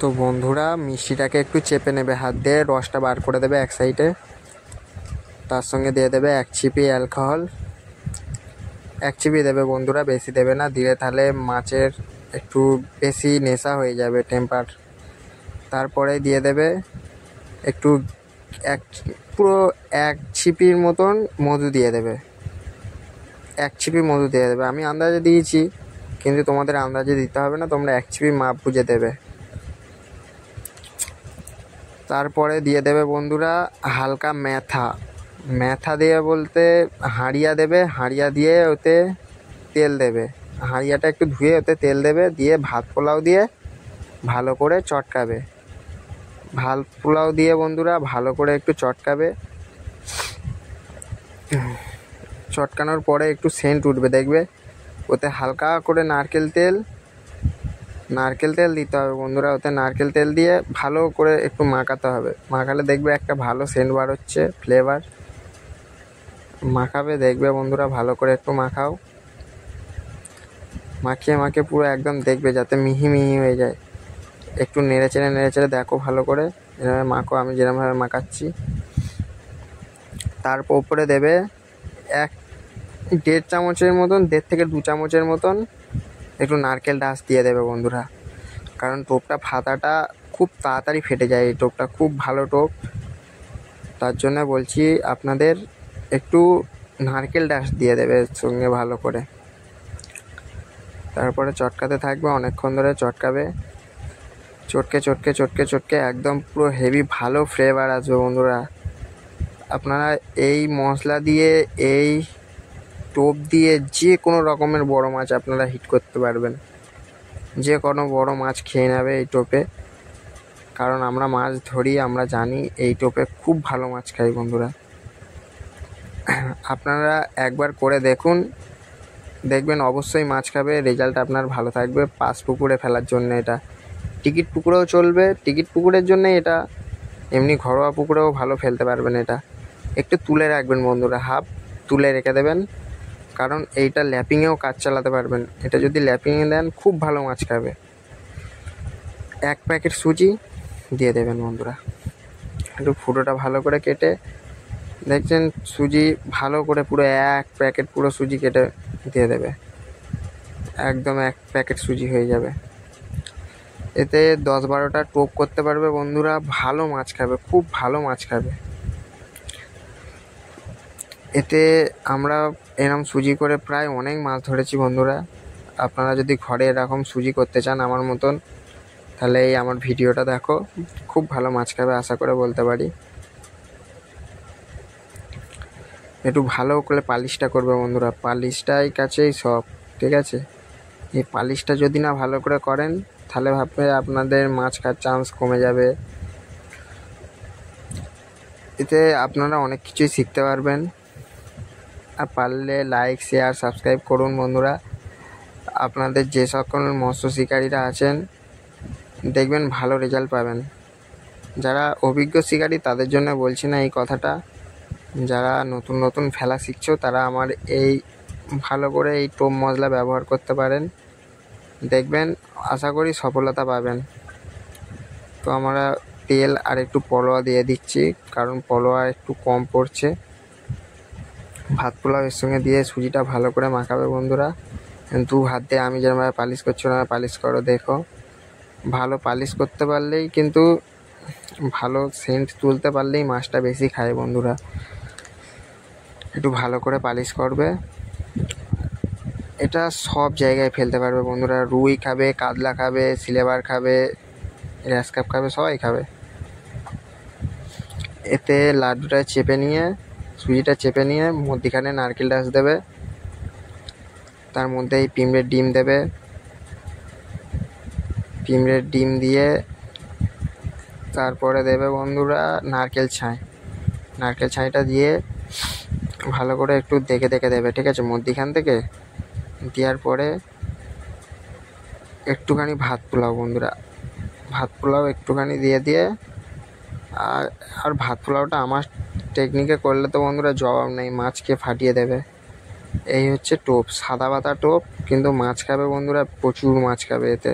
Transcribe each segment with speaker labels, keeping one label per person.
Speaker 1: তো বন্ধুরা মিষ্টিটাকে একটু চেপে নেবে হাত দিয়ে, রসটা বার করে দেবে এক সাইডে। তার সঙ্গে দিয়ে দেবে 1 চিপি অ্যালকোহল। 1 চিপি দেবে বন্ধুরা, বেশি দেবে না, দিলে তাহলে মাছের একটু বেশি নেশা হয়ে যাবে টেম্পার। তারপরে দিয়ে দেবে একটু পুরো 1 চিপির মতন মধু দিয়ে দেবে। 1 চিপি মধু দিয়ে দেবে। আমি আন্দাজে দিয়েছি, কিন্তু তোমাদের আন্দাজে দিতে হবে না, তোমরা 1 চিপি মাপ বুঝে দেবে। তারপরে দিয়ে দেবে বন্ধুরা হালকা ম্যাথা দিয়ে বলতে হাঁড়িয়া দেবে। হাঁড়িয়া দিয়ে ওতে তেল দেবে, হাঁড়িয়াটা একটু ধুয়ে ওতে তেল দেবে, দিয়ে ভাত পোলাও দিয়ে ভালো করে চটকাবে। ভাত পোলাও দিয়ে বন্ধুরা ভালো করে একটু চটকাবে। চটকানোর পরে একটু সেন্ট উঠবে, দেখবে ওতে হালকা করে নারকেল তেল দিতে হবে বন্ধুরা। ওতে নারকেল তেল দিয়ে ভালো করে একটু মাখাতে হবে। মাখালে দেখবে একটা ভালো সেন্ট বার হচ্ছে, ফ্লেভার। মাখাবে, দেখবে বন্ধুরা ভালো করে একটু মাখাও। মাখিয়ে পুরো একদম দেখবে যাতে মিহি হয়ে যায়। একটু নেড়ে চেড়ে দেখো ভালো করে, এভাবে মাখো, আমি যেরকমভাবে মাখাচ্ছি। তারপর উপরে দেবে 1.5 চামচের মতন, 1.5 থেকে 2 চামচের মতন একটু নারকেল ডাস্ট দিয়ে দেবে বন্ধুরা। কারণ টোপটা ফাতাটা খুব তাড়াতাড়ি ফেটে যায়, এই টোপটা খুব ভালো টোপ। তার জন্য বলছি আপনাদের একটু নারকেল ডাস্ট দিয়ে দেবে সঙ্গে ভালো করে। তারপরে চটকাতে থাকবে, অনেকক্ষণ ধরে চটকাবে। চটকে একদম পুরো হেভি ভালো ফ্লেভার আসবে বন্ধুরা। আপনারা এই মশলা দিয়ে, এই টোপ দিয়ে যে কোনো রকমের বড় মাছ আপনারা হিট করতে পারবেন। যে কোনো বড় মাছ খেয়ে নেবে এই টোপে। কারণ আমরা মাছ ধরি, আমরা জানি এই টোপে খুব ভালো মাছ খাই বন্ধুরা। আপনারা একবার করে দেখুন, দেখবেন অবশ্যই মাছ খাবে, রেজাল্ট আপনার ভালো থাকবে। পাঁচ পুকুরে ফেলার জন্য এটা, টিকিট পুকুরেও চলবে, টিকিট পুকুরের জন্য এটা, এমনি ঘরোয়া পুকুরেও ভালো ফেলতে পারবেন। এটা একটু তুলে রাখবেন বন্ধুরা, হাফ তুলে রেখে দেবেন, কারণ এইটা ল্যাপিংয়েও কাজ চালাতে পারবেন। এটা যদি ল্যাপিংয়ে দেন খুব ভালো মাছ খাবে। 1 প্যাকেট সুজি দিয়ে দেবেন বন্ধুরা। একটু ফুটোটা ভালো করে কেটে, দেখছেন সুজি ভালো করে পুরো 1 প্যাকেট পুরো সুজি কেটে দিয়ে দেবে। একদম 1 প্যাকেট সুজি হয়ে যাবে। এতে 10-12টা টোপ করতে পারবে বন্ধুরা, ভালো মাছ খাবে, খুব ভালো মাছ খাবে। এতে আমরা এরকম সুজি করে প্রায় অনেক মাছ ধরেছি বন্ধুরা। আপনারা যদি ঘরে এরকম সুজি করতে চান আমার মতন, তাহলে এই আমার ভিডিওটা দেখো, খুব ভালো মাছ খাবে আশা করে বলতে পারি। একটু ভালো করে পালিশটা করবে বন্ধুরা, পালিশটাই কাছেই সব, ঠিক আছে? এই পালিশটা যদি না ভালো করে করেন, তাহলে ভাববে আপনাদের মাছ খাওয়ার চান্স কমে যাবে। এতে আপনারা অনেক কিছুই শিখতে পারবেন। আর পারলে লাইক, শেয়ার, সাবস্ক্রাইব করুন বন্ধুরা। আপনাদের যে সকল মৎস্য শিকারীরা আছেন, দেখবেন ভালো রেজাল্ট পাবেন। যারা অভিজ্ঞ শিকারী তাদের জন্য বলছি না এই কথাটা, যারা নতুন ফেলা শিখছো তারা আমার এই ভালো করে এই টোপ মশলা ব্যবহার করতে পারেন, দেখবেন আশা করি সফলতা পাবেন। তো আমরা তেল আর একটু পলোয়া দিয়ে দিচ্ছি, কারণ পলোয়া একটু কম পড়ছে। ভাত পোলাও এর সঙ্গে দিয়ে সুজিটা ভালো করে মাখাবে বন্ধুরা। 2 হাত দিয়ে আমি যেরকমভাবে পালিশ করছি ওরকম পালিশ করো, দেখো ভালো পালিশ করতে পারলেই, কিন্তু ভালো সেন্ট তুলতে পারলেই মাছটা বেশি খায় বন্ধুরা। একটু ভালো করে পালিশ করবে। এটা সব জায়গায় ফেলতে পারবে বন্ধুরা, রুই খাবে, কাতলা খাবে, সিলভার খাবে, গ্রাস কাপ খাবে, সবাই খাবে। এতে লাড্ডুটা চেপে নিয়ে, সুজিটা চেপে নিয়ে মধ্যিখানে নারকেল ডাস্ট দেবে, তার মধ্যে এই পিঁমড়ের ডিম দেবে। পিঁমড়ের ডিম দিয়ে তারপরে দেবে বন্ধুরা নারকেল ছাইটা দিয়ে ভালো করে একটু দেখে দেবে, ঠিক আছে? মধ্যিখান থেকে দেওয়ার পরে একটুখানি ভাত পোলাও বন্ধুরা, ভাত পোলাও একটুখানি দিয়ে আর ভাত পোলাওটা আমার টেকনিকে করলে তো বন্ধুরা জবাব নেই, মাছকে ফাটিয়ে দেবে। এই হচ্ছে টোপ, সাদা পাতা টোপ, কিন্তু মাছ খাবে বন্ধুরা, প্রচুর মাছ খাবে এতে।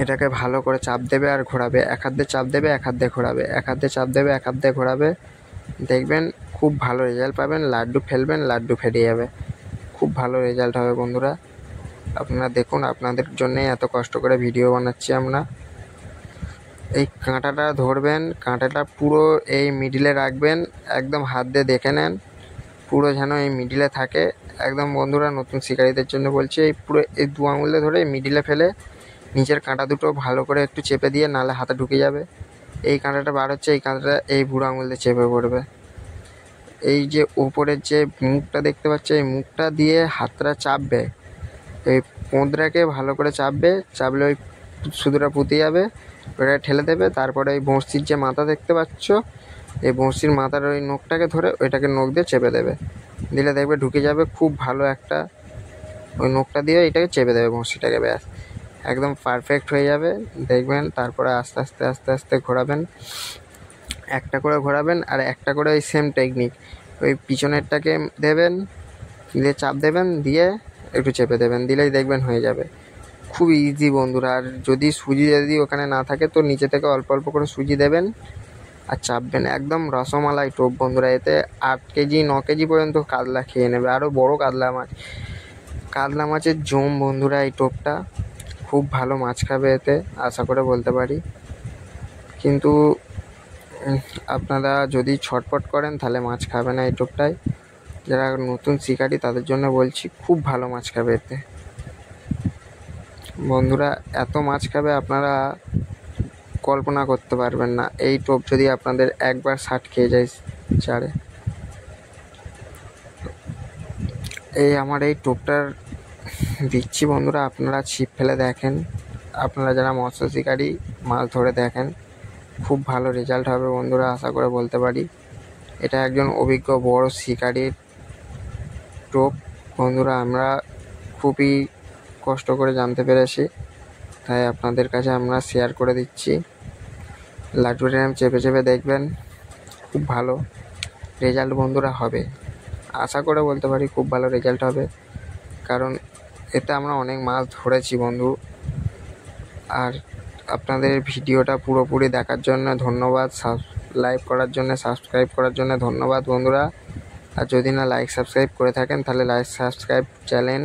Speaker 1: এটাকে ভালো করে চাপ দেবে আর ঘোরাবে, এক হাত দিয়ে চাপ দেবে, এক হাত দিয়ে ঘোরাবে, এক হাত দিয়ে চাপ দেবে, এক হাত দিয়ে ঘোরাবে, দেখবেন খুব ভালো রেজাল্ট পাবেন। লাড্ডু ফেলবেন, লাড্ডু ফেটে যাবে, খুব ভালো রেজাল্ট হবে বন্ধুরা। আপনারা দেখুন, আপনাদের জন্যই এত কষ্ট করে ভিডিও বানাচ্ছি আমরা। এই কাঁটাটা ধরবেন, কাঁটাটা পুরো এই মিডিলে রাখবেন, একদম হাত দিয়ে দেখে নেন পুরো যেন এই মিডিলে থাকে একদম। বন্ধুরা নতুন শিকারীদের জন্য বলছি, এই পুরো এই 2 আঙুলে ধরে মিডিলে ফেলে নিচের কাঁটা দুটো ভালো করে একটু চেপে দিয়ে, নাহলে হাতে ঢুকে যাবে। এই কাঁটাটা বার হচ্ছে, এই কাঁটাটা এই বুড়ো আঙুল দিয়ে চেপে পড়বে। এই যে উপরের যে মুখটা দেখতে পাচ্ছে, এই মুখটা দিয়ে হাতটা চাপবে, এই পোঁদরাকে ভালো করে চাপবে, চাপলে ওই সুদুটা পুঁতে যাবে, ওটা ঠেলে দেবে। তারপরে এই বঁড়শির যে মাথা দেখতে পাচ্ছ, এই বঁড়শির মাথার ওই নখটাকে ধরে ওইটাকে নখ দিয়ে চেপে দেবে, দিলে দেখবে ঢুকে যাবে খুব ভালো একটা। ওই নখটা দিয়ে এটাকে চেপে দেবে বঁড়শিটাকে, ব্যাস একদম পারফেক্ট হয়ে যাবে দেখবেন। তারপরে আস্তে আস্তে আস্তে আস্তে ঘোরাবেন, একটা করে ঘোরাবেন, আর একটা করে ওই সেম টেকনিক, ওই পিছনেরটাকে দেবেন, দিয়ে চাপ দেবেন, দিয়ে একটু চেপে দেবেন, দিলেই দেখবেন হয়ে যাবে। খুব ইজি বন্ধুরা। আর যদি সুজি যদি ওখানে না থাকে তো নিচে থেকে অল্প অল্প করে সুজি দেবেন আর চাপবেন, একদম রসমালাই টোপ বন্ধুরা। এতে 8 কেজি 9 কেজি পর্যন্ত কাতলা খেয়ে নেবে, আরও বড় কাতলা মাছ, কাতলা মাছের জম বন্ধুরা। এই টোপটা খুব ভালো মাছ খাবে এতে, আশা করে বলতে পারি। কিন্তু আপনারা যদি ছটপট করেন তাহলে মাছ খাবে না এই টোপটায়। যারা নতুন শিকারি তাদের জন্য বলছি, খুব ভালো মাছ খাবে এতে বন্ধুরা। এত মাছ খাবে আপনারা কল্পনা করতে পারবেন না, এই টোপ যদি আপনাদের একবার 60 খেয়ে যায় চারে। এই আমার এই টোপটার দিচ্ছি বন্ধুরা, আপনারা ছিপ ফেলে দেখেন, আপনারা যারা মৎস্য শিকারি মাছ ধরে দেখেন, খুব ভালো রেজাল্ট হবে বন্ধুরা, আশা করে বলতে পারি। এটা একজন অভিজ্ঞ বড় শিকারির টোপ বন্ধুরা। আমরা খুবই কষ্ট করে জানতে পেরেছি, তাই আপনাদের কাছে আমরা শেয়ার করে দিচ্ছি। লাড্ডুটা চেপে চেপে দেখবেন, খুব ভালো রেজাল্ট বন্ধুরা হবে, আশা করে বলতে পারি খুব ভালো রেজাল্ট হবে। কারণ এতে আমরা অনেক মাছ ধরেছি বন্ধু। আর আপনাদের ভিডিওটা পুরোপুরি দেখার জন্য ধন্যবাদ, লাইক করার জন্য, সাবস্ক্রাইব করার জন্য ধন্যবাদ বন্ধুরা। আর যদি না লাইক সাবস্ক্রাইব করে থাকেন তাহলে লাইক সাবস্ক্রাইব চ্যানেল